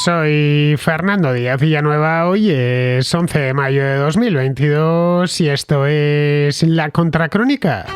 Soy Fernando Díaz Villanueva, hoy es 11 de mayo de 2022 y esto es La Contracrónica.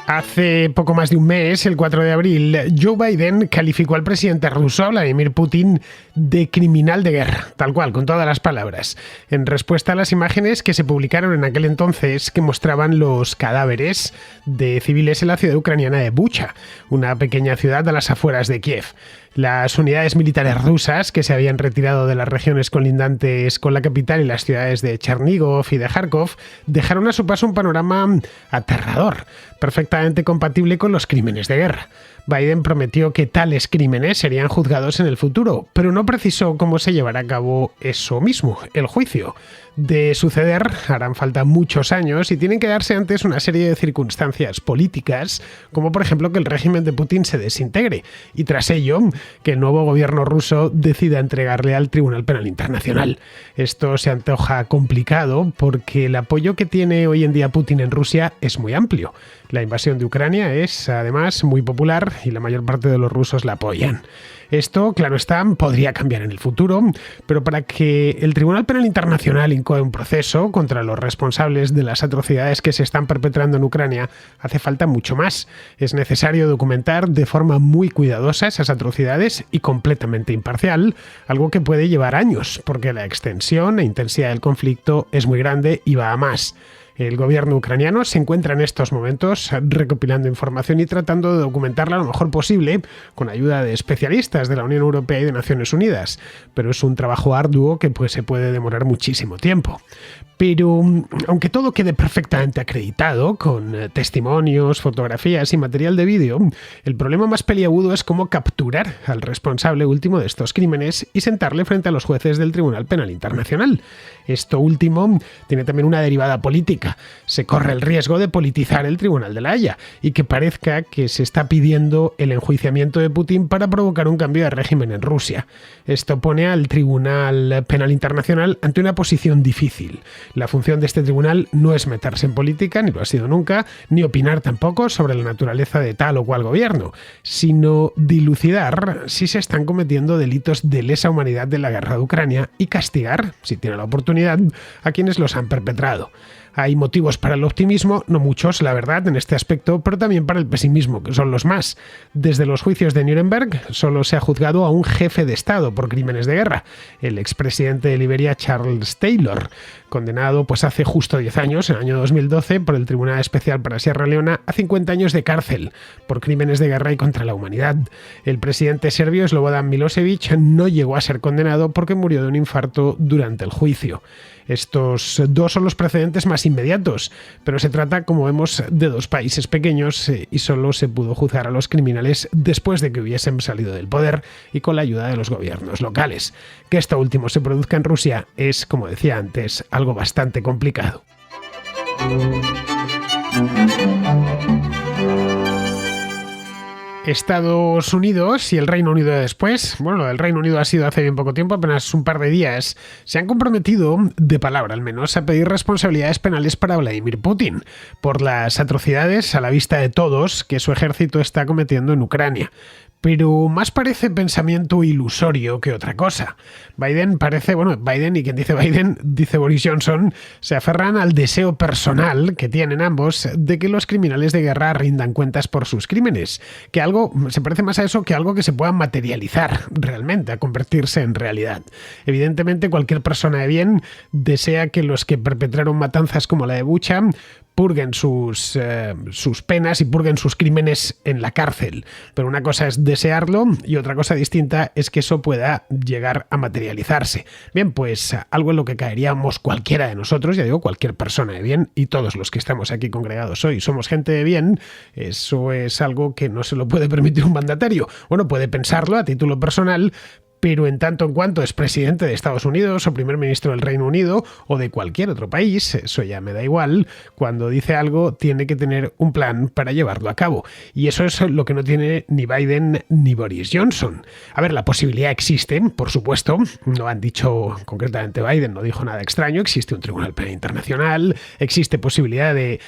Hace poco más de un mes, el 4 de abril, Joe Biden calificó al presidente ruso, Vladimir Putin, de criminal de guerra, tal cual, con todas las palabras, en respuesta a las imágenes que se publicaron en aquel entonces que mostraban los cadáveres de civiles en la ciudad ucraniana de Bucha, una pequeña ciudad a las afueras de Kiev. Las unidades militares rusas, que se habían retirado de las regiones colindantes con la capital y las ciudades de Chernigov y de Kharkov, dejaron a su paso un panorama aterrador, perfectamente compatible con los crímenes de guerra. Biden prometió que tales crímenes serían juzgados en el futuro, pero no precisó cómo se llevará a cabo eso mismo, el juicio. De suceder, harán falta muchos años y tienen que darse antes una serie de circunstancias políticas, como por ejemplo que el régimen de Putin se desintegre, y tras ello, que el nuevo gobierno ruso decida entregarle al Tribunal Penal Internacional. Esto se antoja complicado porque el apoyo que tiene hoy en día Putin en Rusia es muy amplio. La invasión de Ucrania es, además, muy popular y la mayor parte de los rusos la apoyan. Esto, claro está, podría cambiar en el futuro, pero para que el Tribunal Penal Internacional incoe un proceso contra los responsables de las atrocidades que se están perpetrando en Ucrania, hace falta mucho más. Es necesario documentar de forma muy cuidadosa esas atrocidades y completamente imparcial, algo que puede llevar años, porque la extensión e intensidad del conflicto es muy grande y va a más. El gobierno ucraniano se encuentra en estos momentos recopilando información y tratando de documentarla lo mejor posible con ayuda de especialistas de la Unión Europea y de Naciones Unidas, pero es un trabajo arduo que se puede demorar muchísimo tiempo. Pero aunque todo quede perfectamente acreditado, con testimonios, fotografías y material de vídeo, el problema más peliagudo es cómo capturar al responsable último de estos crímenes y sentarle frente a los jueces del Tribunal Penal Internacional. Esto último tiene también una derivada política. Se corre el riesgo de politizar el Tribunal de la Haya y que parezca que se está pidiendo el enjuiciamiento de Putin para provocar un cambio de régimen en Rusia. Esto pone al Tribunal Penal Internacional ante una posición difícil. La función de este tribunal no es meterse en política, ni lo ha sido nunca, ni opinar tampoco sobre la naturaleza de tal o cual gobierno, sino dilucidar si se están cometiendo delitos de lesa humanidad de la guerra de Ucrania y castigar, si tiene la oportunidad, a quienes los han perpetrado. Hay motivos para el optimismo, no muchos, la verdad, en este aspecto, pero también para el pesimismo, que son los más. Desde los juicios de Nuremberg solo se ha juzgado a un jefe de Estado por crímenes de guerra, el expresidente de Liberia Charles Taylor, condenado hace justo 10 años, en el año 2012, por el Tribunal Especial para Sierra Leona a 50 años de cárcel por crímenes de guerra y contra la humanidad. El presidente serbio Slobodan Milosevic no llegó a ser condenado porque murió de un infarto durante el juicio. Estos dos son los precedentes más inmediatos, pero se trata, como vemos, de dos países pequeños y solo se pudo juzgar a los criminales después de que hubiesen salido del poder y con la ayuda de los gobiernos locales. Que esto último se produzca en Rusia es, como decía antes, algo bastante complicado. Estados Unidos y el Reino Unido después, bueno, el Reino Unido ha sido hace bien poco tiempo, apenas un par de días, se han comprometido, de palabra al menos, a pedir responsabilidades penales para Vladimir Putin por las atrocidades a la vista de todos que su ejército está cometiendo en Ucrania. Pero más parece pensamiento ilusorio que otra cosa. Biden y quien dice Biden, dice Boris Johnson, se aferran al deseo personal que tienen ambos de que los criminales de guerra rindan cuentas por sus crímenes, que algo se parece más a eso que algo que se pueda materializar realmente, a convertirse en realidad. Evidentemente, cualquier persona de bien desea que los que perpetraron matanzas como la de Bucha purguen sus penas y purguen sus crímenes en la cárcel. Pero una cosa es desearlo y otra cosa distinta es que eso pueda llegar a materializarse. Bien, pues algo en lo que caeríamos cualquiera de nosotros, ya digo, cualquier persona de bien, y todos los que estamos aquí congregados hoy somos gente de bien, eso es algo que no se lo puede permitir un mandatario. Bueno, puede pensarlo a título personal, pero en tanto en cuanto es presidente de Estados Unidos o primer ministro del Reino Unido o de cualquier otro país, eso ya me da igual, cuando dice algo tiene que tener un plan para llevarlo a cabo. Y eso es lo que no tiene ni Biden ni Boris Johnson. A ver, la posibilidad existe, por supuesto, no han dicho concretamente Biden, no dijo nada extraño, existe un Tribunal Penal Internacional, existe posibilidad de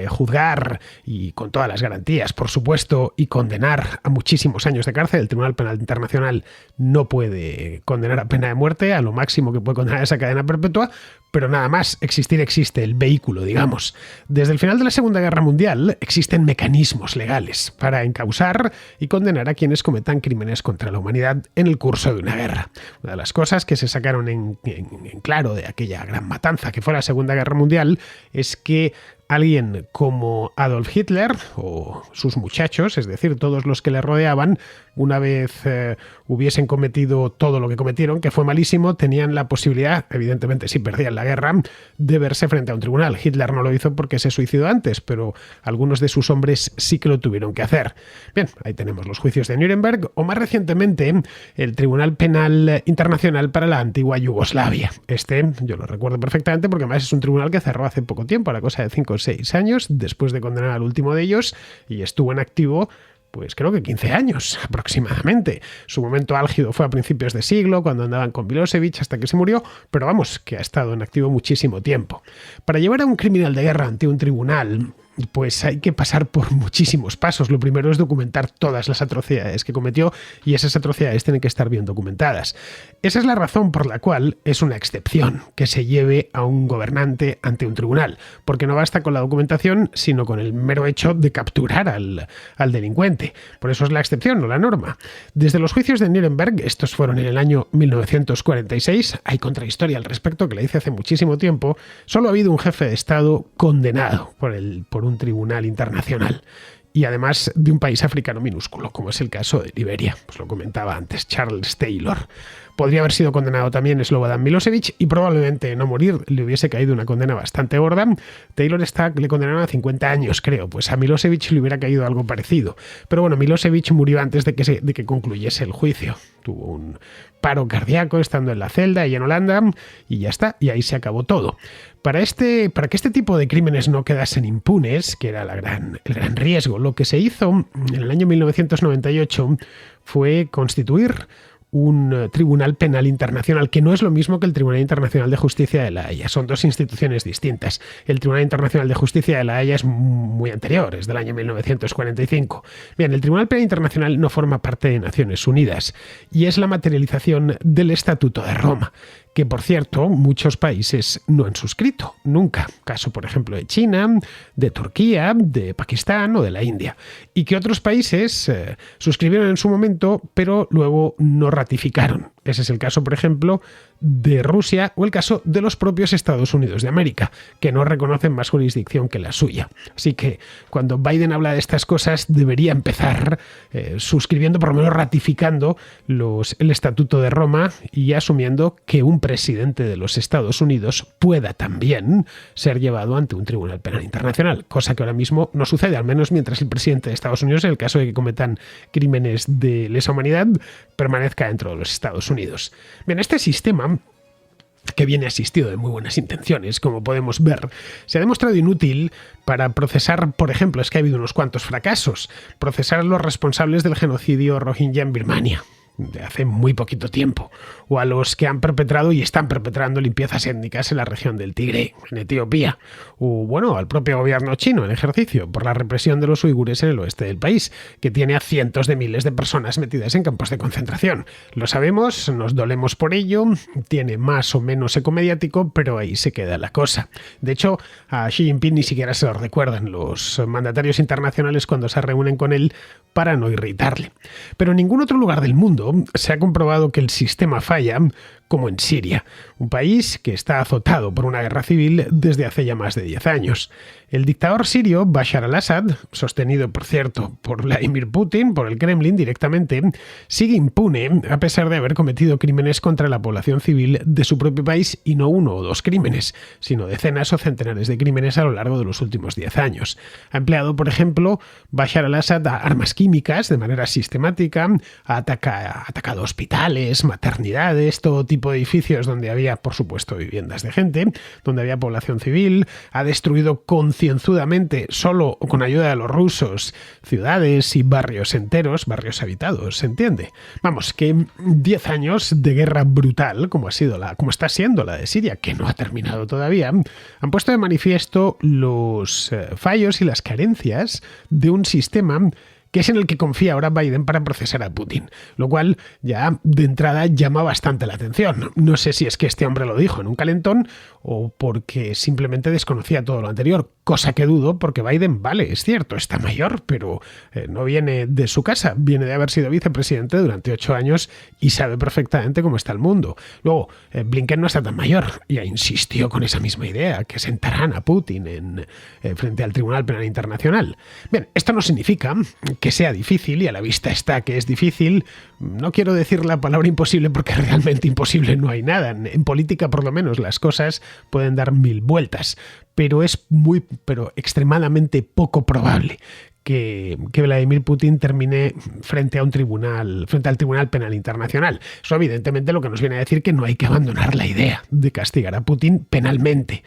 juzgar y con todas las garantías, por supuesto, y condenar a muchísimos años de cárcel. El Tribunal Penal Internacional no puede condenar a pena de muerte, a lo máximo que puede condenar esa cadena perpetua, pero nada más, existir existe, el vehículo, digamos. Desde el final de la Segunda Guerra Mundial existen mecanismos legales para encausar y condenar a quienes cometan crímenes contra la humanidad en el curso de una guerra. Una de las cosas que se sacaron en claro de aquella gran matanza que fue la Segunda Guerra Mundial es que alguien como Adolf Hitler o sus muchachos, es decir, todos los que le rodeaban, una vez hubiesen cometido todo lo que cometieron, que fue malísimo, tenían la posibilidad, evidentemente si perdían la guerra, de verse frente a un tribunal. Hitler no lo hizo porque se suicidó antes, pero algunos de sus hombres sí que lo tuvieron que hacer. Bien, ahí tenemos los juicios de Nuremberg o más recientemente el Tribunal Penal Internacional para la antigua Yugoslavia. Yo lo recuerdo perfectamente porque además es un tribunal que cerró hace poco tiempo, a la cosa de 5 o 6 años, después de condenar al último de ellos, y estuvo en activo pues creo que 15 años aproximadamente. Su momento álgido fue a principios de siglo, cuando andaban con Milosevic hasta que se murió, pero vamos, que ha estado en activo muchísimo tiempo. Para llevar a un criminal de guerra ante un tribunal, pues hay que pasar por muchísimos pasos. Lo primero es documentar todas las atrocidades que cometió y esas atrocidades tienen que estar bien documentadas. Esa es la razón por la cual es una excepción que se lleve a un gobernante ante un tribunal, porque no basta con la documentación, sino con el mero hecho de capturar al delincuente. Por eso es la excepción, no la norma. Desde los juicios de Nuremberg, estos fueron en el año 1946, hay contrahistoria al respecto que la hice hace muchísimo tiempo, solo ha habido un jefe de Estado condenado por un tribunal internacional y además de un país africano minúsculo, como es el caso de Liberia. Pues lo comentaba antes, Charles Taylor. Podría haber sido condenado también Slobodan Milosevic y probablemente no morir le hubiese caído una condena bastante gorda. Taylor le condenaron a 50 años, creo. Pues a Milosevic le hubiera caído algo parecido. Pero bueno, Milosevic murió antes de que concluyese el juicio. Tuvo un paro cardíaco estando en la celda y en Holanda y ya está. Y ahí se acabó todo. Para que este tipo de crímenes no quedasen impunes, que era el gran riesgo, lo que se hizo en el año 1998 fue constituir un Tribunal Penal Internacional, que no es lo mismo que el Tribunal Internacional de Justicia de La Haya. Son dos instituciones distintas. El Tribunal Internacional de Justicia de La Haya es muy anterior, es del año 1945. Bien, el Tribunal Penal Internacional no forma parte de Naciones Unidas y es la materialización del Estatuto de Roma, que por cierto muchos países no han suscrito, nunca. Caso por ejemplo de China, de Turquía, de Pakistán o de la India. Y que otros países suscribieron en su momento, pero luego no ratificaron. Ese es el caso, por ejemplo, de Rusia o el caso de los propios Estados Unidos de América, que no reconocen más jurisdicción que la suya. Así que cuando Biden habla de estas cosas debería empezar suscribiendo, por lo menos ratificando el Estatuto de Roma y asumiendo que un presidente de los Estados Unidos pueda también ser llevado ante un Tribunal Penal Internacional, cosa que ahora mismo no sucede, al menos mientras el presidente de Estados Unidos, en el caso de que cometan crímenes de lesa humanidad, permanezca dentro de los Estados Unidos. Bien, este sistema, que viene asistido de muy buenas intenciones, como podemos ver, se ha demostrado inútil para procesar, por ejemplo, es que ha habido unos cuantos fracasos, procesar a los responsables del genocidio rohingya en Birmania de hace muy poquito tiempo, o a los que han perpetrado y están perpetrando limpiezas étnicas en la región del Tigre, en Etiopía, o bueno, al propio gobierno chino en ejercicio por la represión de los uigures en el oeste del país, que tiene a cientos de miles de personas metidas en campos de concentración. Lo sabemos, nos dolemos por ello, tiene más o menos eco mediático, pero ahí se queda la cosa. De hecho, a Xi Jinping ni siquiera se lo recuerdan los mandatarios internacionales cuando se reúnen con él para no irritarle. Pero en ningún otro lugar del mundo se ha comprobado que el sistema falla como en Siria, un país que está azotado por una guerra civil desde hace ya más de 10 años. El dictador sirio Bashar al-Assad, sostenido por cierto por Vladimir Putin, por el Kremlin directamente, sigue impune a pesar de haber cometido crímenes contra la población civil de su propio país, y no uno o dos crímenes, sino decenas o centenares de crímenes a lo largo de los últimos 10 años. Ha empleado, por ejemplo, Bashar al-Assad armas químicas de manera sistemática, ha atacado hospitales, maternidades, todo tipo de edificios donde había, por supuesto, viviendas de gente, donde había población civil, ha destruido concienzudamente, solo con ayuda de los rusos, ciudades y barrios enteros, barrios habitados, ¿se entiende? Vamos, que 10 años de guerra brutal, como está siendo la de Siria, que no ha terminado todavía, han puesto de manifiesto los fallos y las carencias de un sistema que es en el que confía ahora Biden para procesar a Putin, lo cual ya de entrada llama bastante la atención. No sé si es que este hombre lo dijo en un calentón o porque simplemente desconocía todo lo anterior, cosa que dudo porque Biden, vale, es cierto, está mayor, pero no viene de su casa, viene de haber sido vicepresidente durante 8 años y sabe perfectamente cómo está el mundo. Luego, Blinken no está tan mayor y insistió con esa misma idea, que sentarán a Putin frente al Tribunal Penal Internacional. Bien, esto no significa que sea difícil, y a la vista está que es difícil. No quiero decir la palabra imposible porque realmente imposible no hay nada. En política, por lo menos, las cosas pueden dar 1000 vueltas, pero es pero extremadamente poco probable que Vladimir Putin termine frente al Tribunal Penal Internacional. Eso evidentemente lo que nos viene a decir que no hay que abandonar la idea de castigar a Putin penalmente.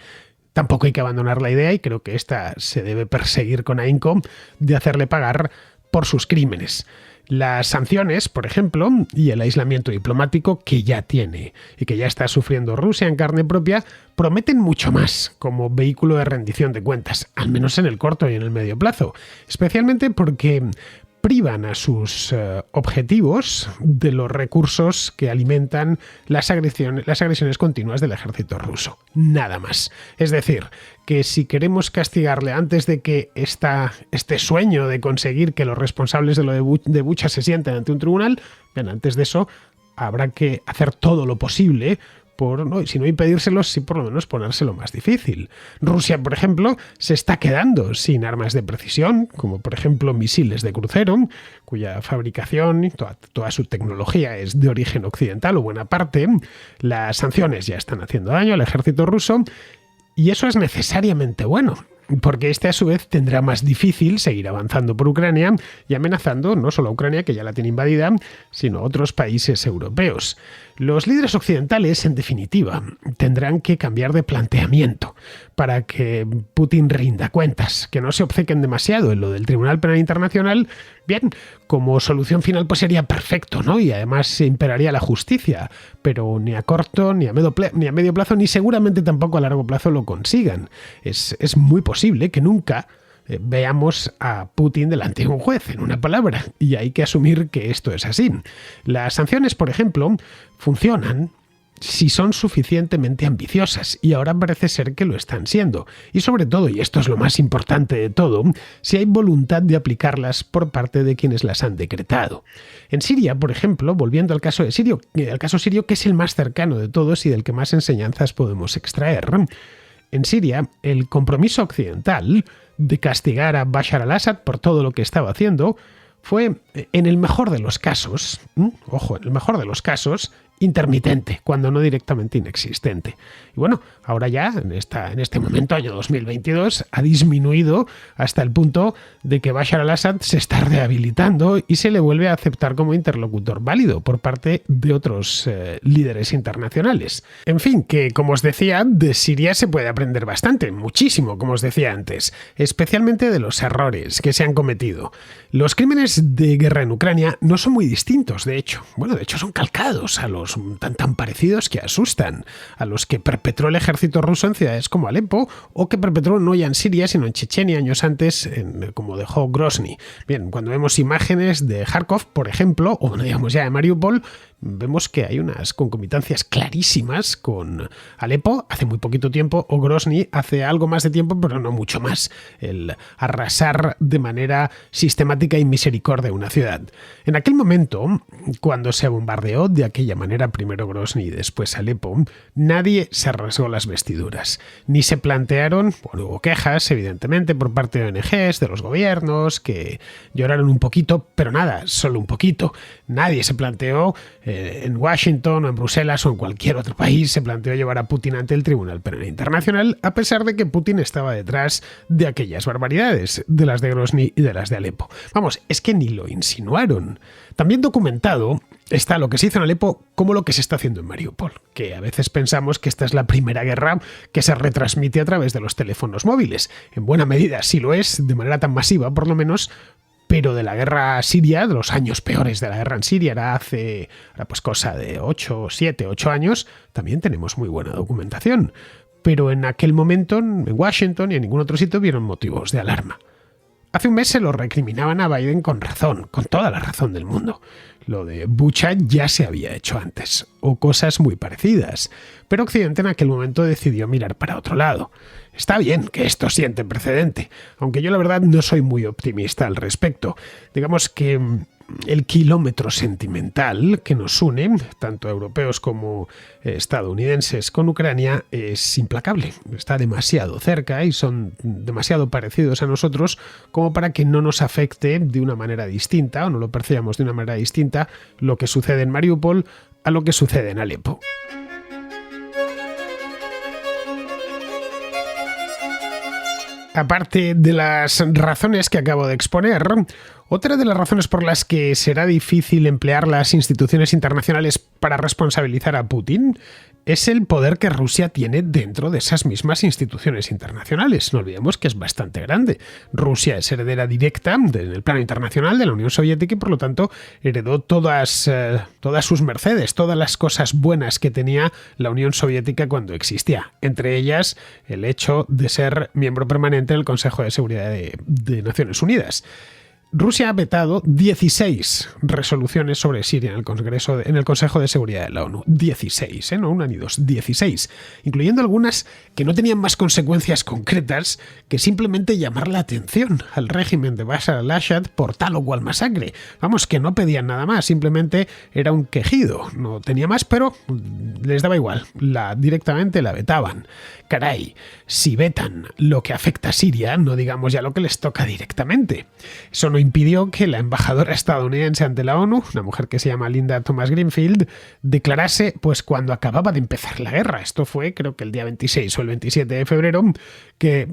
Tampoco hay que abandonar la idea, y creo que esta se debe perseguir con ahínco, de hacerle pagar por sus crímenes. Las sanciones, por ejemplo, y el aislamiento diplomático que ya tiene y que ya está sufriendo Rusia en carne propia, prometen mucho más como vehículo de rendición de cuentas, al menos en el corto y en el medio plazo, especialmente porque privan a sus objetivos de los recursos que alimentan las agresiones continuas del ejército ruso. Nada más. Es decir, que si queremos castigarle antes de que este sueño de conseguir que los responsables de lo de Bucha se sienten ante un tribunal, bien, antes de eso habrá que hacer todo lo posible si no impedírselo, sí por lo menos ponérselo más difícil. Rusia, por ejemplo, se está quedando sin armas de precisión, como por ejemplo misiles de crucero, cuya fabricación y toda su tecnología es de origen occidental, o buena parte. Las sanciones ya están haciendo daño al ejército ruso, y eso es necesariamente bueno, porque este a su vez tendrá más difícil seguir avanzando por Ucrania y amenazando no solo a Ucrania, que ya la tiene invadida, sino a otros países europeos. Los líderes occidentales, en definitiva, tendrán que cambiar de planteamiento para que Putin rinda cuentas, que no se obcequen demasiado en lo del Tribunal Penal Internacional. Bien, como solución final pues sería perfecto, ¿no? Y además se imperaría la justicia, pero ni a corto, ni a medio plazo, ni seguramente tampoco a largo plazo lo consigan. Es muy posible que nunca veamos a Putin delante de un juez, en una palabra, y hay que asumir que esto es así. Las sanciones, por ejemplo, funcionan si son suficientemente ambiciosas, y ahora parece ser que lo están siendo. Y sobre todo, y esto es lo más importante de todo, si hay voluntad de aplicarlas por parte de quienes las han decretado. En Siria, por ejemplo, volviendo al caso sirio, que es el más cercano de todos y del que más enseñanzas podemos extraer, en Siria, el compromiso occidental de castigar a Bashar al-Assad por todo lo que estaba haciendo fue, en el mejor de los casos, intermitente, cuando no directamente inexistente. Y bueno, ahora ya, en este momento, año 2022, ha disminuido hasta el punto de que Bashar al-Assad se está rehabilitando y se le vuelve a aceptar como interlocutor válido por parte de otros líderes internacionales. En fin, que como os decía, de Siria se puede aprender bastante, muchísimo, como os decía antes, especialmente de los errores que se han cometido. Los crímenes de guerra en Ucrania no son muy distintos, de hecho son calcados a los tan parecidos que asustan, a los que perpetró el ejército ruso en ciudades como Alepo, o que perpetró no ya en Siria, sino en Chechenia años antes, como dejó Grozny. Bien, cuando vemos imágenes de Kharkov, por ejemplo, o no digamos ya de Mariupol, vemos que hay unas concomitancias clarísimas con Alepo hace muy poquito tiempo o Grozny hace algo más de tiempo, pero no mucho más. El arrasar de manera sistemática y misericordia una ciudad. En aquel momento, cuando se bombardeó de aquella manera, primero Grozny y después Alepo, nadie se rasgó las vestiduras. Ni se plantearon, bueno, hubo quejas, evidentemente, por parte de ONGs, de los gobiernos, que lloraron un poquito, pero nada, solo un poquito. Nadie se planteó en Washington o en Bruselas o en cualquier otro país, se planteó llevar a Putin ante el Tribunal Penal Internacional, a pesar de que Putin estaba detrás de aquellas barbaridades, de las de Grozny y de las de Alepo. Vamos, es que ni lo insinuaron. También documentado está lo que se hizo en Alepo como lo que se está haciendo en Mariupol, que a veces pensamos que esta es la primera guerra que se retransmite a través de los teléfonos móviles. En buena medida sí lo es, de manera tan masiva por lo menos, pero de la guerra siria, de los años peores de la guerra en Siria, era hace pues cosa de 8 años, también tenemos muy buena documentación. Pero en aquel momento, en Washington y en ningún otro sitio, vieron motivos de alarma. Hace un mes se lo recriminaban a Biden con razón, con toda la razón del mundo. Lo de Bucha ya se había hecho antes, o cosas muy parecidas, pero Occidente en aquel momento decidió mirar para otro lado. Está bien que esto siente precedente, aunque yo la verdad no soy muy optimista al respecto. Digamos que el kilómetro sentimental que nos une, tanto europeos como estadounidenses, con Ucrania es implacable. Está demasiado cerca y son demasiado parecidos a nosotros como para que no nos afecte de una manera distinta o no lo percibamos de una manera distinta lo que sucede en Mariupol a lo que sucede en Alepo. Aparte de las razones que acabo de exponer, otra de las razones por las que será difícil emplear las instituciones internacionales para responsabilizar a Putin es el poder que Rusia tiene dentro de esas mismas instituciones internacionales. No olvidemos que es bastante grande. Rusia es heredera directa en el plano internacional de la Unión Soviética y por lo tanto heredó todas sus mercedes, todas las cosas buenas que tenía la Unión Soviética cuando existía. Entre ellas el hecho de ser miembro permanente en el Consejo de Seguridad de Naciones Unidas. Rusia ha vetado 16 resoluciones sobre Siria en el Consejo de Seguridad de la ONU. 16, no una ni dos, 16. Incluyendo algunas que no tenían más consecuencias concretas que simplemente llamar la atención al régimen de Bashar al-Assad por tal o cual masacre. Vamos, que no pedían nada más, simplemente era un quejido. No tenía más, pero les daba igual. Directamente la vetaban. Caray, si vetan lo que afecta a Siria, no digamos ya lo que les toca directamente. Eso no impidió que la embajadora estadounidense ante la ONU, una mujer que se llama Linda Thomas Greenfield, declarase, pues cuando acababa de empezar la guerra, esto fue creo que el día 26 o el 27 de febrero, que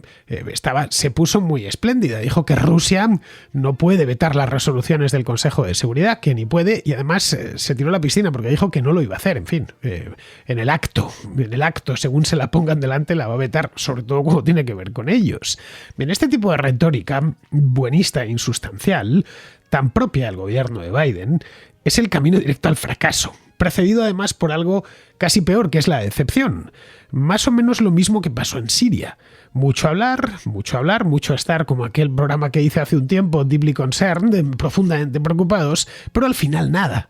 se puso muy espléndida. Dijo que Rusia no puede vetar las resoluciones del Consejo de Seguridad, que ni puede, y además se tiró a la piscina porque dijo que no lo iba a hacer. En fin, en el acto, según se la pongan delante, la va a vetar, sobre todo cuando tiene que ver con ellos. Bien, este tipo de retórica buenista e insustancial, tan propia del gobierno de Biden, es el camino directo al fracaso, precedido además por algo casi peor, que es la decepción. Más o menos lo mismo que pasó en Siria. Mucho hablar, mucho estar, como aquel programa que hice hace un tiempo, Deeply Concerned, profundamente preocupados, pero al final nada.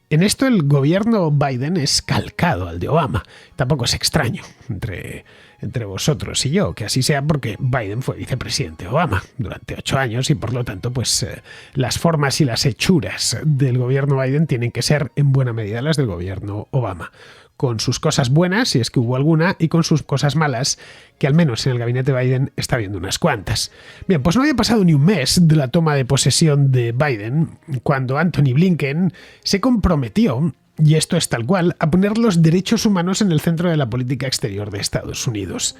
En esto el gobierno Biden es calcado al de Obama. Tampoco es extraño entre vosotros y yo que así sea, porque Biden fue vicepresidente de Obama durante 8 años y por lo tanto pues las formas y las hechuras del gobierno Biden tienen que ser en buena medida las del gobierno Obama, con sus cosas buenas, si es que hubo alguna, y con sus cosas malas, que al menos en el gabinete Biden está viendo unas cuantas. Bien, pues no había pasado ni un mes de la toma de posesión de Biden cuando Antony Blinken se comprometió, y esto es tal cual, a poner los derechos humanos en el centro de la política exterior de Estados Unidos.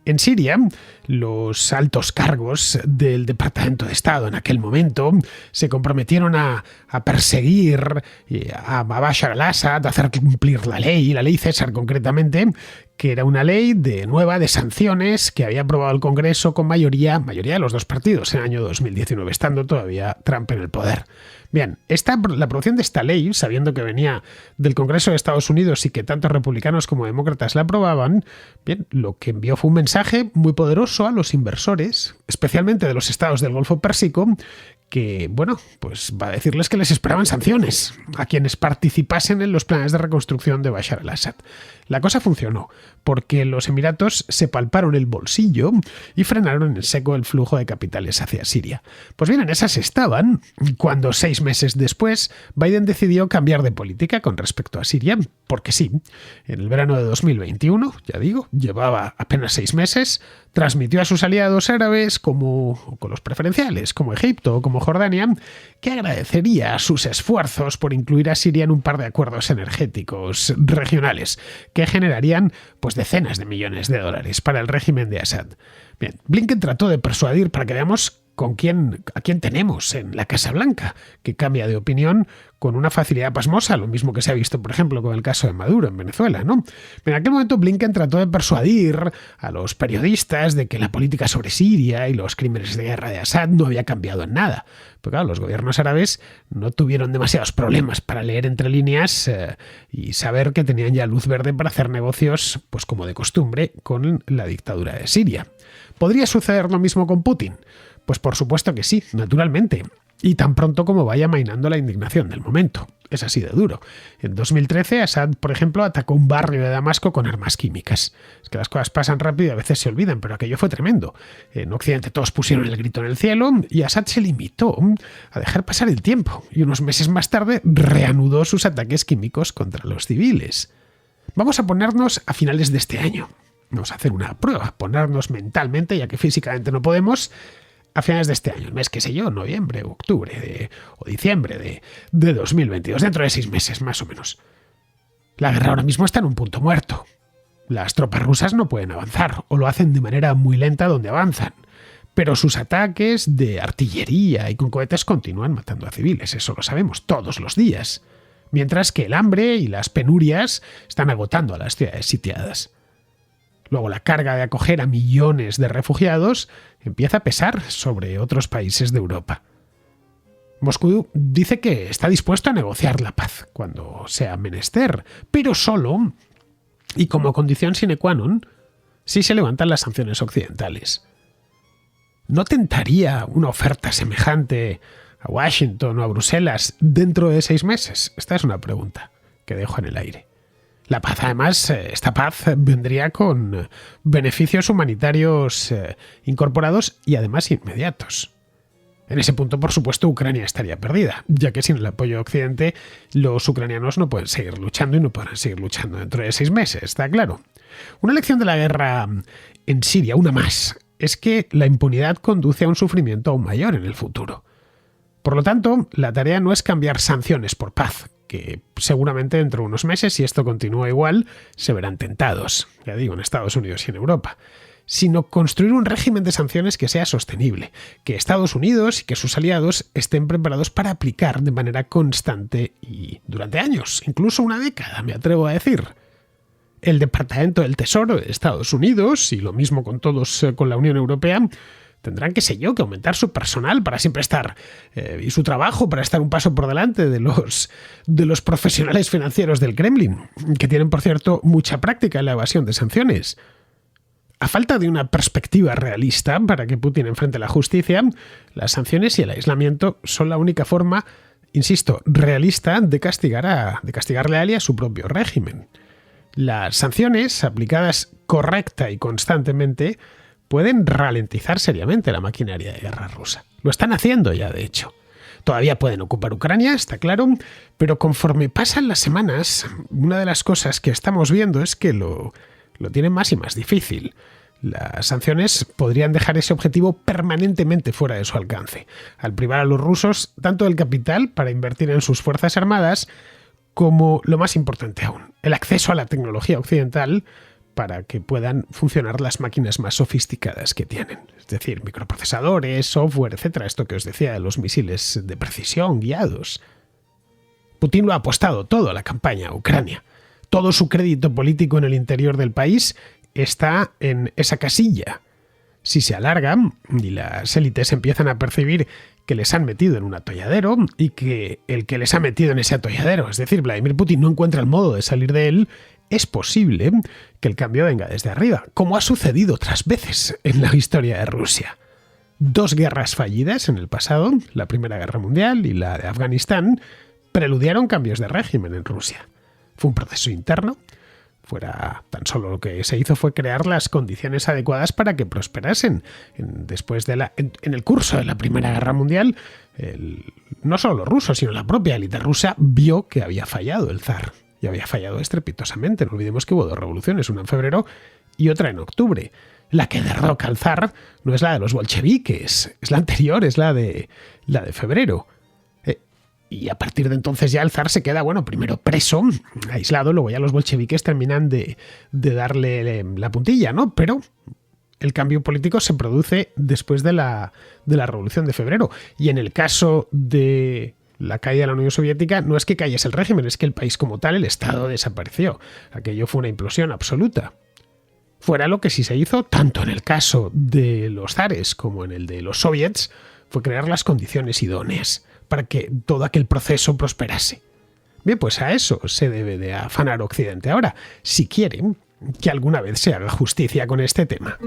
En Siria, los altos cargos del Departamento de Estado en aquel momento se comprometieron a perseguir a Bashar al-Assad, a hacer cumplir la ley César concretamente, que era una ley nueva de sanciones que había aprobado el Congreso con mayoría de los dos partidos en el año 2019, estando todavía Trump en el poder. Bien, la aprobación de esta ley, sabiendo que venía del Congreso de Estados Unidos y que tanto republicanos como demócratas la aprobaban, bien, lo que envió fue un mensaje muy poderoso a los inversores, especialmente de los estados del Golfo Pérsico, que, bueno, pues va a decirles que les esperaban sanciones a quienes participasen en los planes de reconstrucción de Bashar al-Assad. La cosa funcionó, porque los Emiratos se palparon el bolsillo y frenaron en seco el flujo de capitales hacia Siria. Pues bien, en esas estaban, cuando 6 meses después Biden decidió cambiar de política con respecto a Siria, porque sí, en el verano de 2021, ya digo, llevaba apenas 6 meses, transmitió a sus aliados árabes, como con los preferenciales, como Egipto o como Jordania, que agradecería sus esfuerzos por incluir a Siria en un par de acuerdos energéticos regionales que generarían pues decenas de millones de dólares para el régimen de Assad. Bien, Blinken trató de persuadir para que veamos a quién tenemos en la Casa Blanca, que cambia de opinión con una facilidad pasmosa, lo mismo que se ha visto, por ejemplo, con el caso de Maduro en Venezuela, ¿no? En aquel momento Blinken trató de persuadir a los periodistas de que la política sobre Siria y los crímenes de guerra de Assad no había cambiado en nada. Pero claro, los gobiernos árabes no tuvieron demasiados problemas para leer entre líneas y saber que tenían ya luz verde para hacer negocios, pues como de costumbre, con la dictadura de Siria. ¿Podría suceder lo mismo con Putin? Pues por supuesto que sí, naturalmente. Y tan pronto como vaya amainando la indignación del momento. Es así de duro. En 2013, Assad, por ejemplo, atacó un barrio de Damasco con armas químicas. Es que las cosas pasan rápido y a veces se olvidan, pero aquello fue tremendo. En Occidente todos pusieron el grito en el cielo y Assad se limitó a dejar pasar el tiempo. Y unos meses más tarde reanudó sus ataques químicos contra los civiles. Vamos a ponernos a finales de este año. Vamos a hacer una prueba, ponernos mentalmente, ya que físicamente no podemos, a finales de este año, el mes, qué sé yo, noviembre, octubre o diciembre de 2022, dentro de 6 meses más o menos. La guerra ahora mismo está en un punto muerto. Las tropas rusas no pueden avanzar, o lo hacen de manera muy lenta donde avanzan. Pero sus ataques de artillería y con cohetes continúan matando a civiles, eso lo sabemos todos los días. Mientras que el hambre y las penurias están agotando a las ciudades sitiadas. Luego la carga de acoger a millones de refugiados empieza a pesar sobre otros países de Europa. Moscú dice que está dispuesto a negociar la paz cuando sea menester, pero solo, y como condición sine qua non, si se levantan las sanciones occidentales. ¿No tentaría una oferta semejante a Washington o a Bruselas dentro de 6 meses? Esta es una pregunta que dejo en el aire. La paz, además, esta paz vendría con beneficios humanitarios incorporados y además inmediatos. En ese punto, por supuesto, Ucrania estaría perdida, ya que sin el apoyo de Occidente los ucranianos no pueden seguir luchando y no podrán seguir luchando dentro de 6 meses, está claro. Una lección de la guerra en Siria, una más, es que la impunidad conduce a un sufrimiento aún mayor en el futuro. Por lo tanto, la tarea no es cambiar sanciones por paz, que seguramente dentro de unos meses, si esto continúa igual, se verán tentados, ya digo, en Estados Unidos y en Europa, sino construir un régimen de sanciones que sea sostenible, que Estados Unidos y que sus aliados estén preparados para aplicar de manera constante y durante años, incluso una década, me atrevo a decir. El Departamento del Tesoro de Estados Unidos, y lo mismo con todos con la Unión Europea, tendrán, qué sé yo, que aumentar su personal para siempre estar, y su trabajo para estar un paso por delante de los profesionales financieros del Kremlin, que tienen, por cierto, mucha práctica en la evasión de sanciones. A falta de una perspectiva realista para que Putin enfrente la justicia, las sanciones y el aislamiento son la única forma, insisto, realista de castigarle a él y a su propio régimen. Las sanciones, aplicadas correcta y constantemente, pueden ralentizar seriamente la maquinaria de guerra rusa. Lo están haciendo ya, de hecho. Todavía pueden ocupar Ucrania, está claro, pero conforme pasan las semanas, una de las cosas que estamos viendo es que lo tienen más y más difícil. Las sanciones podrían dejar ese objetivo permanentemente fuera de su alcance, al privar a los rusos tanto del capital para invertir en sus fuerzas armadas, como, lo más importante aún, el acceso a la tecnología occidental para que puedan funcionar las máquinas más sofisticadas que tienen. Es decir, microprocesadores, software, etcétera. Esto que os decía de los misiles de precisión guiados. Putin lo ha apostado todo a la campaña a Ucrania. Todo su crédito político en el interior del país está en esa casilla. Si se alargan y las élites empiezan a percibir que les han metido en un atolladero y que el que les ha metido en ese atolladero, es decir, Vladimir Putin, no encuentra el modo de salir de él, es posible que el cambio venga desde arriba, como ha sucedido otras veces en la historia de Rusia. 2 guerras fallidas en el pasado, la Primera Guerra Mundial y la de Afganistán, preludiaron cambios de régimen en Rusia. Fue un proceso interno. Tan solo lo que se hizo fue crear las condiciones adecuadas para que prosperasen. En el curso de la Primera Guerra Mundial, no solo los rusos, sino la propia élite rusa vio que había fallado el zar. Y había fallado estrepitosamente. No olvidemos que hubo 2 revoluciones, una en febrero y otra en octubre. La que derroca al zar no es la de los bolcheviques, es la anterior, es la de febrero. Y a partir de entonces ya el zar se queda, primero preso, aislado, luego ya los bolcheviques terminan de darle la puntilla, ¿no? Pero el cambio político se produce después de la Revolución de Febrero. Y en el caso de la caída de la Unión Soviética, no es que cayese el régimen, es que el país como tal, el Estado, desapareció. Aquello fue una implosión absoluta. Fuera lo que sí se hizo, tanto en el caso de los zares como en el de los soviets, fue crear las condiciones idóneas para que todo aquel proceso prosperase. Bien, pues a eso se debe de afanar Occidente ahora, si quieren que alguna vez se haga justicia con este tema.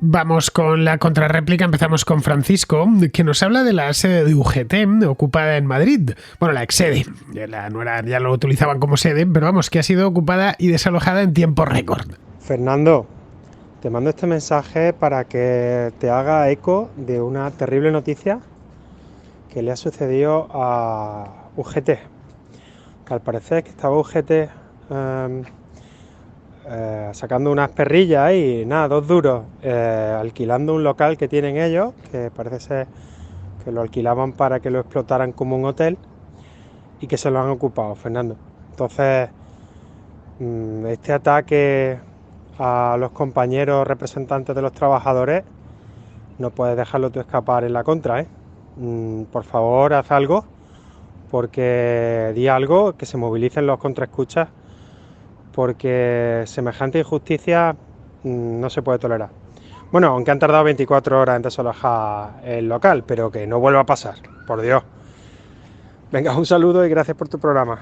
Vamos con la contrarréplica, empezamos con Francisco, que nos habla de la sede de UGT ocupada en Madrid. Bueno, la ex-sede, ya lo utilizaban como sede, pero vamos, que ha sido ocupada y desalojada en tiempo récord. Fernando, te mando este mensaje para que te haga eco de una terrible noticia que le ha sucedido a UGT. Que al parecer que estaba UGT sacando unas perrillas y 2 duros, alquilando un local que tienen ellos, que parece ser que lo alquilaban para que lo explotaran como un hotel y que se lo han ocupado, Fernando. Entonces, este ataque a los compañeros representantes de los trabajadores no puedes dejarlo tú escapar en la contra, ¿eh? Por favor, haz algo, porque di algo, que se movilicen los contraescuchas, porque semejante injusticia no se puede tolerar. Bueno, aunque han tardado 24 horas en desalojar el local, pero que no vuelva a pasar, por Dios. Venga, un saludo y gracias por tu programa.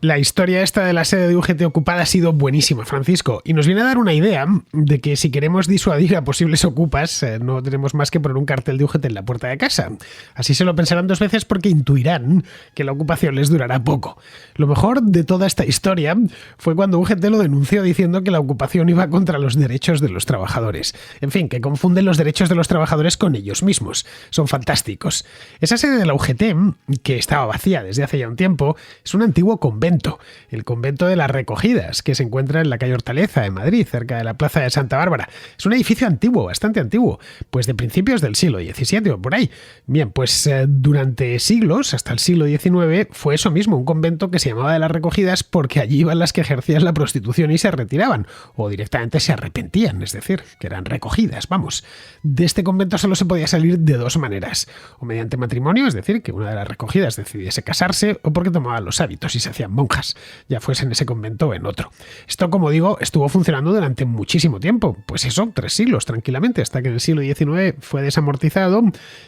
La historia esta de la sede de UGT ocupada ha sido buenísima, Francisco, y nos viene a dar una idea de que si queremos disuadir a posibles ocupas, no tenemos más que poner un cartel de UGT en la puerta de casa. Así se lo pensarán 2 veces porque intuirán que la ocupación les durará poco. Lo mejor de toda esta historia fue cuando UGT lo denunció diciendo que la ocupación iba contra los derechos de los trabajadores. En fin, que confunden los derechos de los trabajadores con ellos mismos. Son fantásticos. Esa sede de la UGT, que estaba vacía desde hace ya un tiempo, es un antiguo convento, el convento de las Recogidas, que se encuentra en la calle Hortaleza, en Madrid, cerca de la plaza de Santa Bárbara. Es un edificio antiguo, bastante antiguo, pues de principios del siglo XVII o por ahí. Bien, pues durante siglos, hasta el siglo XIX, fue eso mismo, un convento que se llamaba de las Recogidas porque allí iban las que ejercían la prostitución y se retiraban, o directamente se arrepentían, es decir, que eran recogidas, vamos. De este convento solo se podía salir de 2 maneras, o mediante matrimonio, es decir, que una de las recogidas decidiese casarse, o porque tomaban los hábitos y se hacían monjas, ya fuese en ese convento o en otro. Esto, como digo, estuvo funcionando durante muchísimo tiempo, pues eso, 3 siglos tranquilamente, hasta que en el siglo XIX fue desamortizado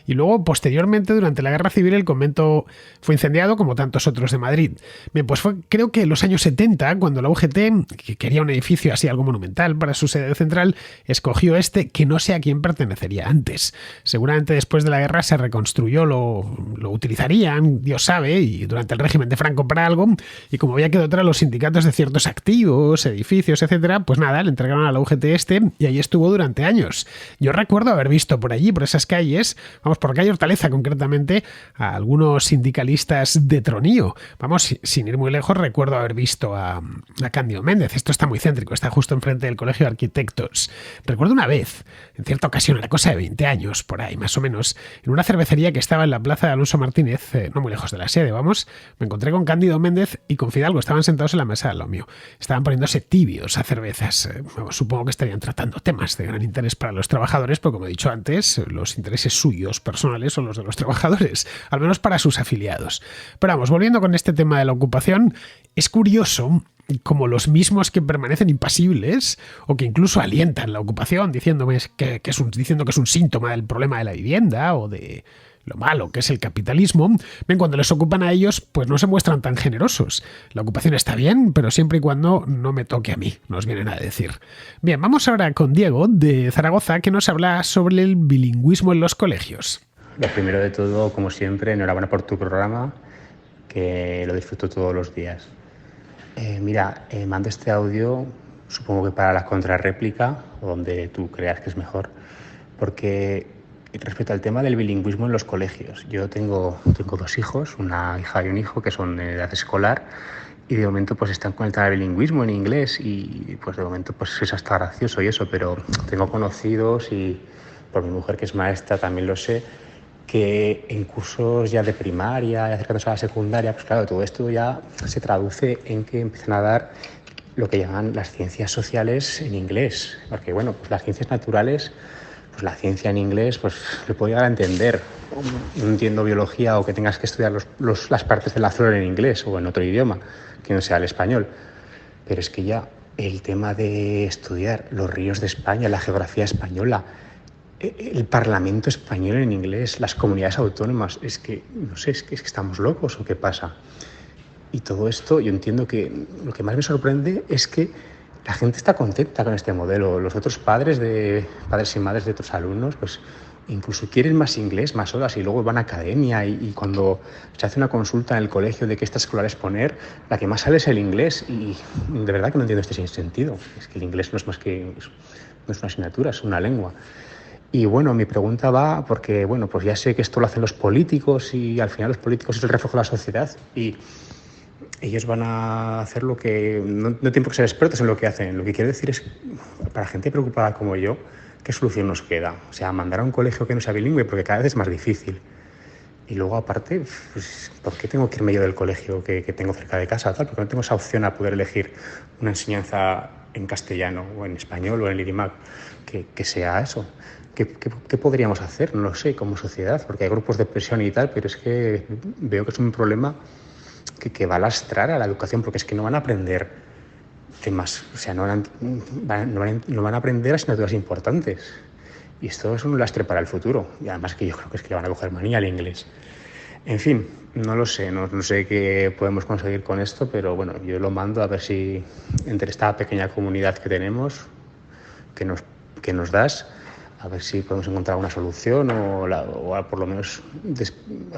y luego, posteriormente, durante la Guerra Civil, el convento fue incendiado como tantos otros de Madrid. Bien, pues fue creo que en los años 70, cuando la UGT, que quería un edificio así algo monumental para su sede central, escogió este que no sé a quién pertenecería antes. Seguramente después de la guerra se reconstruyó, lo utilizarían, Dios sabe, y durante el régimen de Franco para algo. Y como había quedado otra los sindicatos de ciertos activos, edificios, etcétera, pues nada, le entregaron a la UGT y ahí estuvo durante años. Yo recuerdo haber visto por allí, por esas calles, vamos, por calle Hortaleza concretamente, a algunos sindicalistas de tronío. Vamos, sin ir muy lejos, recuerdo haber visto a Cándido Méndez. Esto está muy céntrico, está justo enfrente del Colegio de Arquitectos. Recuerdo una vez, en cierta ocasión, era cosa de 20 años, por ahí más o menos, en una cervecería que estaba en la plaza de Alonso Martínez, no muy lejos de la sede, vamos, me encontré con Cándido Méndez y con Fidalgo, estaban sentados en la mesa al lado mío. Estaban poniéndose tibios a cervezas. Supongo que estarían tratando temas de gran interés para los trabajadores, pero como he dicho antes, los intereses suyos personales son los de los trabajadores, al menos para sus afiliados. Pero vamos, volviendo con este tema de la ocupación, es curioso como los mismos que permanecen impasibles o que incluso alientan la ocupación diciendo que es un síntoma del problema de la vivienda o de lo malo que es el capitalismo, ven, cuando les ocupan a ellos, pues no se muestran tan generosos. La ocupación está bien, pero siempre y cuando no me toque a mí, nos vienen a decir. Bien, vamos ahora con Diego, de Zaragoza, que nos habla sobre el bilingüismo en los colegios. Lo primero de todo, como siempre, enhorabuena por tu programa, que lo disfruto todos los días. Mando este audio, supongo que para la contrarréplica, o donde tú creas que es mejor, porque respecto al tema del bilingüismo en los colegios, yo tengo 2 hijos, una hija y un hijo, que son de edad escolar, y de momento pues están con el tema del bilingüismo en inglés, y pues de momento pues es hasta gracioso y eso, pero tengo conocidos, y por mi mujer, que es maestra, también lo sé, que en cursos ya de primaria y acercándose a la secundaria, pues claro, todo esto ya se traduce en que empiezan a dar lo que llaman las ciencias sociales en inglés, porque bueno, pues las ciencias naturales, pues la ciencia en inglés, pues le puedo llegar a entender. No entiendo biología o que tengas que estudiar las partes de la flora en inglés o en otro idioma que no sea el español, pero es que ya el tema de estudiar los ríos de España, la geografía española, el Parlamento español en inglés, las comunidades autónomas, es que, no sé, es que estamos locos o qué pasa. Y todo esto, yo entiendo que lo que más me sorprende es que la gente está contenta con este modelo. Los otros padres y madres de otros alumnos, pues incluso quieren más inglés, más horas, y luego van a academia, y cuando se hace una consulta en el colegio de qué esta escolar exponer, la que más sale es el inglés, y de verdad que no entiendo este sentido. Es que el inglés no es más que, no es una asignatura, es una lengua. Y bueno, mi pregunta va porque, bueno, pues ya sé que esto lo hacen los políticos, y al final los políticos es el reflejo de la sociedad, y ellos van a hacer lo que... No tienen por qué ser expertos en lo que hacen. Lo que quiero decir es, para gente preocupada como yo, ¿qué solución nos queda? O sea, mandar a un colegio que no sea bilingüe, porque cada vez es más difícil. Y luego, aparte, pues, ¿por qué tengo que irme yo del colegio que tengo cerca de casa? Porque no tengo esa opción a poder elegir una enseñanza en castellano o en español o en el idioma que sea eso. ¿Qué podríamos hacer? No lo sé, como sociedad, porque hay grupos de presión y tal, pero es que veo que es un problema que va a lastrar a la educación, porque es que no van a aprender temas, o sea, no van a aprender asignaturas importantes. Y esto es un lastre para el futuro. Y además que yo creo que es que le van a coger manía al inglés. En fin, no lo sé, no sé qué podemos conseguir con esto, pero bueno, yo lo mando a ver si entre esta pequeña comunidad que tenemos, que nos das, a ver si podemos encontrar una solución o por lo menos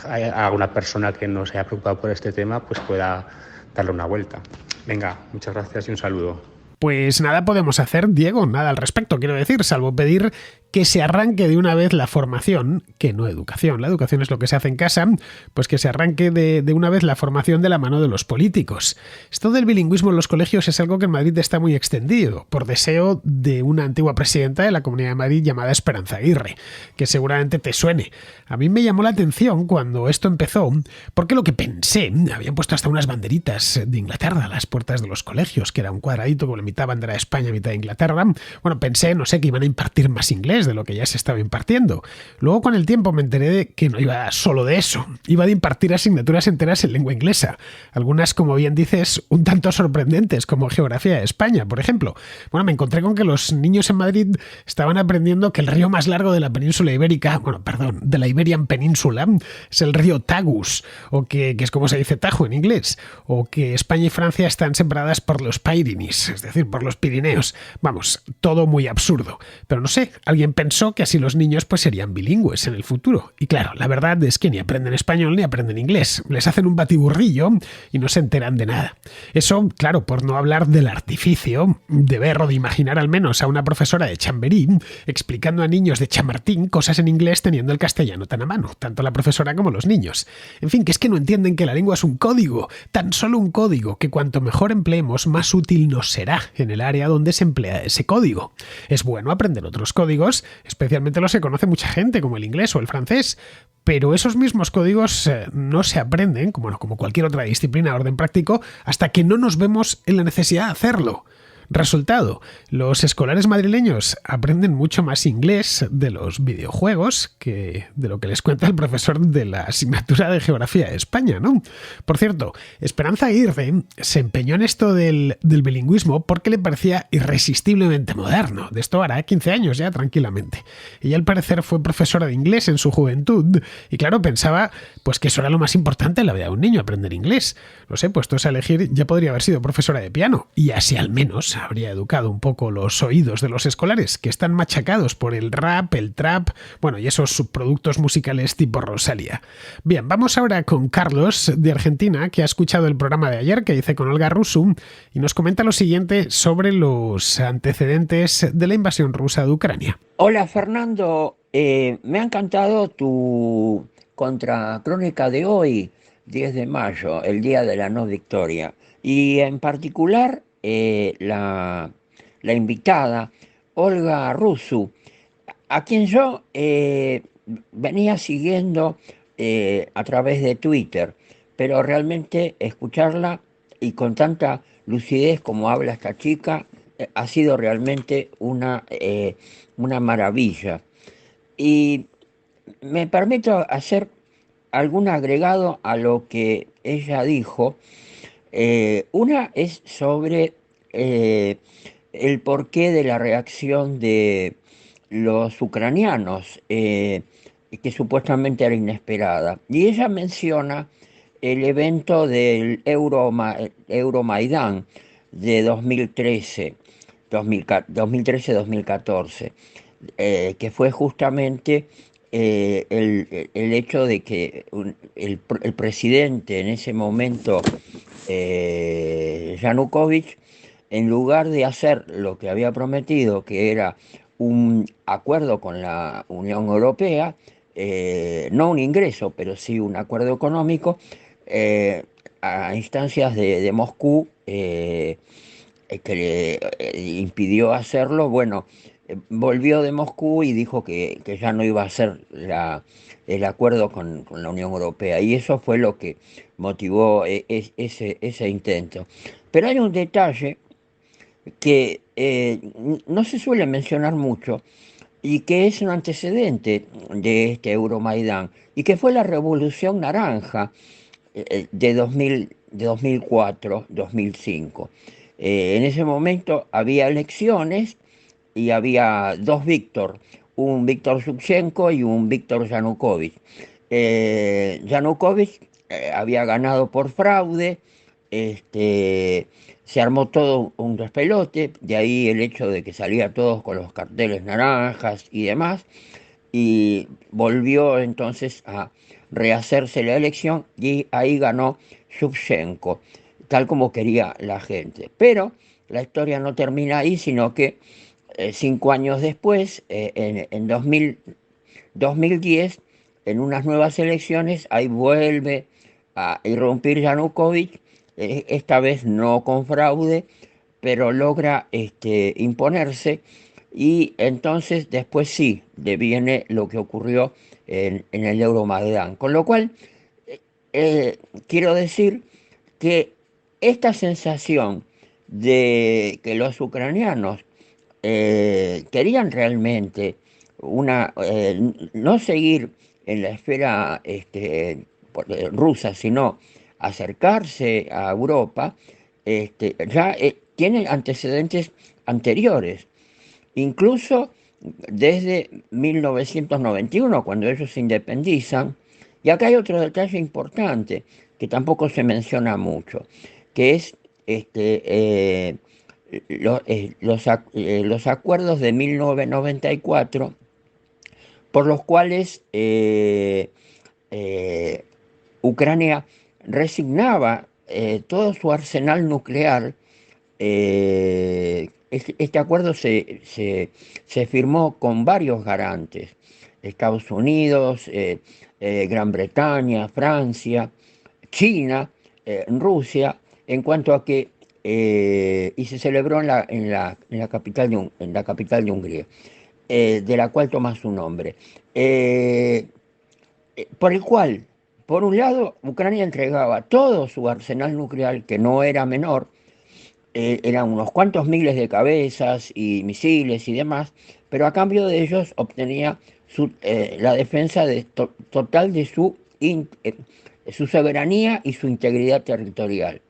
a alguna persona que no se haya preocupado por este tema pues pueda darle una vuelta. Venga, muchas gracias y un saludo. Pues nada podemos hacer, Diego, nada al respecto, quiero decir, salvo pedir que se arranque de una vez la formación, que no educación. La educación es lo que se hace en casa, pues que se arranque de una vez la formación de la mano de los políticos. Esto del bilingüismo en los colegios es algo que en Madrid está muy extendido, por deseo de una antigua presidenta de la Comunidad de Madrid llamada Esperanza Aguirre, que seguramente te suene. A mí me llamó la atención cuando esto empezó, porque lo que pensé, habían puesto hasta unas banderitas de Inglaterra a las puertas de los colegios, que era un cuadradito con la mitad bandera de España, mitad de Inglaterra. Bueno, pensé, no sé, que iban a impartir más inglés de lo que ya se estaba impartiendo. Luego, con el tiempo, me enteré de que no iba solo de eso. Iba de impartir asignaturas enteras en lengua inglesa. Algunas, como bien dices, un tanto sorprendentes, como geografía de España, por ejemplo. Bueno, me encontré con que los niños en Madrid estaban aprendiendo que el río más largo de la península ibérica, de la Iberian Península, es el río Tagus, o que es como se dice Tajo en inglés, o que España y Francia están separadas por los Pyrenees, es decir, por los Pirineos. Vamos, todo muy absurdo. Pero no sé, alguien pensó que así los niños pues serían bilingües en el futuro. Y claro, la verdad es que ni aprenden español ni aprenden inglés. Les hacen un batiburrillo y no se enteran de nada. Eso, claro, por no hablar del artificio de ver o de imaginar al menos a una profesora de Chamberí explicando a niños de Chamartín cosas en inglés teniendo el castellano tan a mano, tanto la profesora como los niños. En fin, que es que no entienden que la lengua es un código, tan solo un código, que cuanto mejor empleemos, más útil nos será en el área donde se emplea ese código. Es bueno aprender otros códigos, especialmente los que conoce mucha gente, como el inglés o el francés, pero esos mismos códigos no se aprenden, como cualquier otra disciplina de orden práctico, hasta que no nos vemos en la necesidad de hacerlo. Resultado, los escolares madrileños aprenden mucho más inglés de los videojuegos que de lo que les cuenta el profesor de la asignatura de Geografía de España, ¿no? Por cierto, Esperanza Aguirre se empeñó en esto del bilingüismo porque le parecía irresistiblemente moderno. De esto hará 15 años ya, tranquilamente. Ella, al parecer, fue profesora de inglés en su juventud y, claro, pensaba pues que eso era lo más importante en la vida de un niño, aprender inglés. No sé, puestos a elegir, ya podría haber sido profesora de piano y así al menos habría educado un poco los oídos de los escolares, que están machacados por el rap, el trap, bueno, y esos subproductos musicales tipo Rosalía. Bien, vamos ahora con Carlos, de Argentina, que ha escuchado el programa de ayer que hice con Olga Rusu y nos comenta lo siguiente sobre los antecedentes de la invasión rusa de Ucrania. Hola Fernando, me ha encantado tu contracrónica de hoy, 10 de mayo, el día de la no victoria, y en particular la invitada, Olga Rusu, a quien yo venía siguiendo a través de Twitter, pero realmente escucharla y con tanta lucidez como habla esta chica ha sido realmente una maravilla. Y me permito hacer algún agregado a lo que ella dijo. Una es sobre el porqué de la reacción de los ucranianos, que supuestamente era inesperada. Y ella menciona el evento del Euromaidán de 2013-2014, que fue justamente el hecho de que el presidente en ese momento, Yanukovych, en lugar de hacer lo que había prometido, que era un acuerdo con la Unión Europea, no un ingreso, pero sí un acuerdo económico, a instancias de Moscú, que le impidió hacerlo, bueno, volvió de Moscú y dijo que ya no iba a hacer el acuerdo con la Unión Europea, y eso fue lo que motivó ese intento. Pero hay un detalle que no se suele mencionar mucho y que es un antecedente de este Euromaidán, y que fue la Revolución Naranja de 2004-2005. En ese momento había elecciones y había dos Víctor, un Víctor Yushchenko y un Víctor Yanukovych. Yanukovych había ganado por fraude, se armó todo un despelote, de ahí el hecho de que salía todos con los carteles naranjas y demás, y volvió entonces a rehacerse la elección y ahí ganó Yushchenko, tal como quería la gente. Pero la historia no termina ahí, sino que 5 años después, en 2010, en unas nuevas elecciones, ahí vuelve a irrumpir Yanukovych, esta vez no con fraude, pero logra imponerse, y entonces después sí deviene lo que ocurrió en el Euromaidán. Con lo cual, quiero decir que esta sensación de que los ucranianos querían realmente no seguir en la esfera rusa, sino acercarse a Europa, ya tienen antecedentes anteriores, incluso desde 1991, cuando ellos se independizan. Y acá hay otro detalle importante que tampoco se menciona mucho, que es los acuerdos de 1994, por los cuales Ucrania resignaba todo su arsenal nuclear. Este acuerdo se firmó con varios garantes: Estados Unidos, Gran Bretaña, Francia, China, Rusia, en cuanto a que, y se celebró en la capital de Hungría, de la cual toma su nombre, por el cual, por un lado, Ucrania entregaba todo su arsenal nuclear, que no era menor, eran unos cuantos miles de cabezas y misiles y demás, pero a cambio de ellos obtenía la defensa total de su soberanía y su integridad territorial.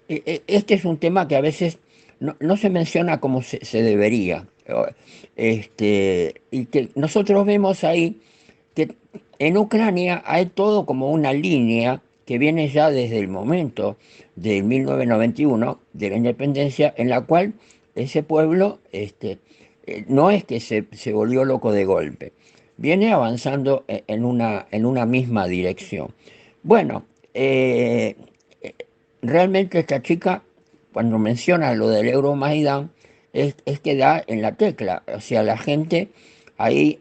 Este es un tema que a veces no se menciona como se debería. Y que nosotros vemos ahí que en Ucrania hay todo como una línea que viene ya desde el momento de 1991, de la independencia, en la cual ese pueblo no es que se volvió loco de golpe, viene avanzando en una misma dirección. Bueno, realmente esta chica, cuando menciona lo del Euromaidán, es que da en la tecla. O sea, la gente ahí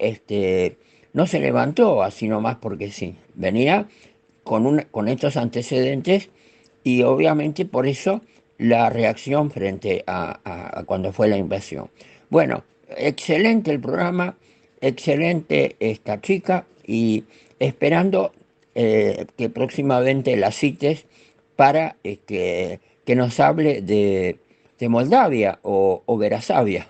no se levantó así nomás porque sí. Venía con estos antecedentes y obviamente por eso la reacción frente a cuando fue la invasión. Bueno, excelente el programa, excelente esta chica y esperando que próximamente la cites para que nos hable de Moldavia o Verasavia.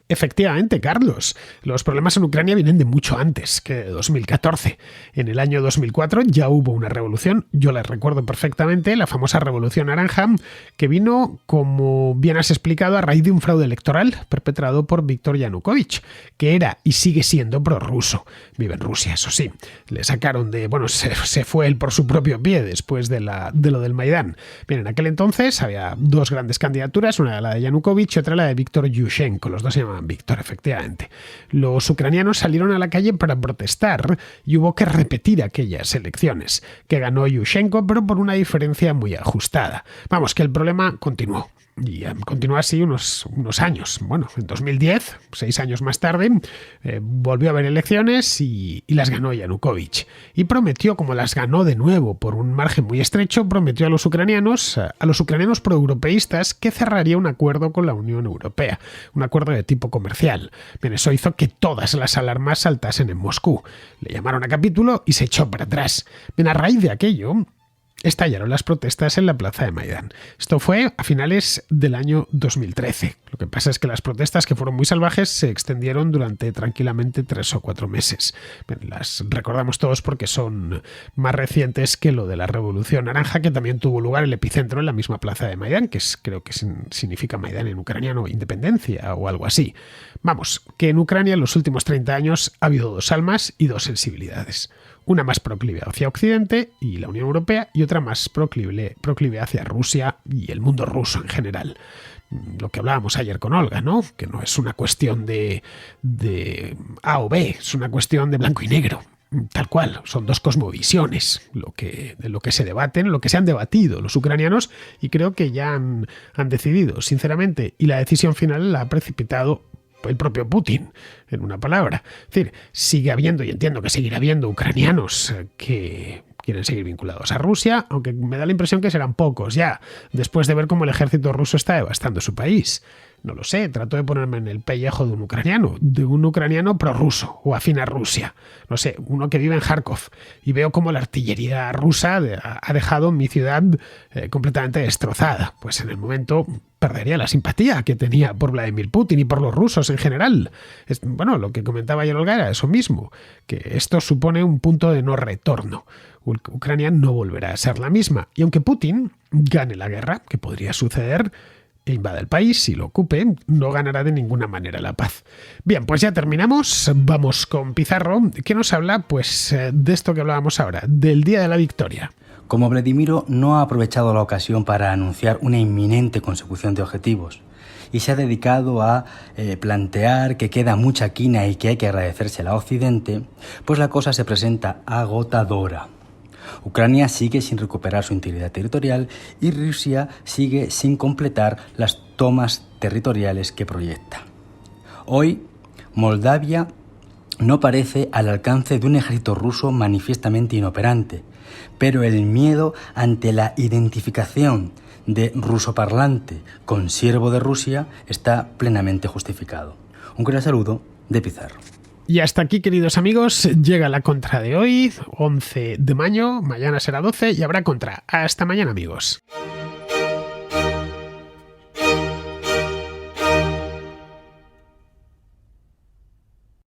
Efectivamente, Carlos. Los problemas en Ucrania vienen de mucho antes que de 2014. En el año 2004 ya hubo una revolución, yo la recuerdo perfectamente, la famosa Revolución Naranja, que vino, como bien has explicado, a raíz de un fraude electoral perpetrado por Viktor Yanukovych, que era y sigue siendo prorruso. Vive en Rusia, eso sí. Le sacaron se fue él por su propio pie después de lo del Maidán. Bien, en aquel entonces había dos grandes candidaturas, una la de Yanukovych y otra la de Viktor Yushchenko. Los dos se llamaban Víctor, efectivamente. Los ucranianos salieron a la calle para protestar y hubo que repetir aquellas elecciones, que ganó Yushchenko, pero por una diferencia muy ajustada. Vamos, que el problema continuó. Y continuó así unos años. Bueno, en 2010, 6 años más tarde, volvió a haber elecciones y las ganó Yanukovych. Y prometió, como las ganó de nuevo por un margen muy estrecho, prometió a los ucranianos proeuropeístas que cerraría un acuerdo con la Unión Europea, un acuerdo de tipo comercial. Bien, eso hizo que todas las alarmas saltasen en Moscú. Le llamaron a capítulo y se echó para atrás. Bien, a raíz de aquello estallaron las protestas en la plaza de Maidán. Esto fue a finales del año 2013. Lo que pasa es que las protestas, que fueron muy salvajes, se extendieron durante tranquilamente 3 o 4 meses. Bien, las recordamos todos porque son más recientes que lo de la Revolución Naranja, que también tuvo lugar el epicentro en la misma plaza de Maidán, que creo que significa Maidán en ucraniano, independencia o algo así. Vamos, que en Ucrania en los últimos 30 años ha habido 2 almas y 2 sensibilidades. Una más proclive hacia Occidente y la Unión Europea, y otra más proclive hacia Rusia y el mundo ruso en general. Lo que hablábamos ayer con Olga, ¿no? Que no es una cuestión de A o B, es una cuestión de blanco y negro. Tal cual, son 2 cosmovisiones de lo que se debaten, lo que se han debatido los ucranianos, y creo que ya han decidido, sinceramente, y la decisión final la ha precipitado el propio Putin, en una palabra. Es decir, sigue habiendo, y entiendo que seguirá habiendo, ucranianos que quieren seguir vinculados a Rusia, aunque me da la impresión que serán pocos ya, después de ver cómo el ejército ruso está devastando su país. No lo sé, trato de ponerme en el pellejo de un ucraniano prorruso o afín a Rusia. No sé, uno que vive en Kharkov, y veo cómo la artillería rusa ha dejado mi ciudad completamente destrozada. Pues en el momento perdería la simpatía que tenía por Vladimir Putin y por los rusos en general. Bueno, lo que comentaba ayer Olga era eso mismo, que esto supone un punto de no retorno. Ucrania no volverá a ser la misma, y aunque Putin gane la guerra, que podría suceder, e invada el país y lo ocupe, no ganará de ninguna manera la paz. Bien, pues ya terminamos. Vamos con Pizarro, que nos habla pues de esto que hablábamos ahora, del Día de la Victoria. Como Vladimiro no ha aprovechado la ocasión para anunciar una inminente consecución de objetivos y se ha dedicado a plantear que queda mucha quina y que hay que agradecérsela a Occidente, pues la cosa se presenta agotadora. Ucrania sigue sin recuperar su integridad territorial y Rusia sigue sin completar las tomas territoriales que proyecta. Hoy, Moldavia no parece al alcance de un ejército ruso manifiestamente inoperante, pero el miedo ante la identificación de rusoparlante con siervo de Rusia está plenamente justificado. Un gran saludo de Pizarro. Y hasta aquí, queridos amigos, llega la contra de hoy, 11 de mayo, mañana será 12 y habrá contra. Hasta mañana, amigos.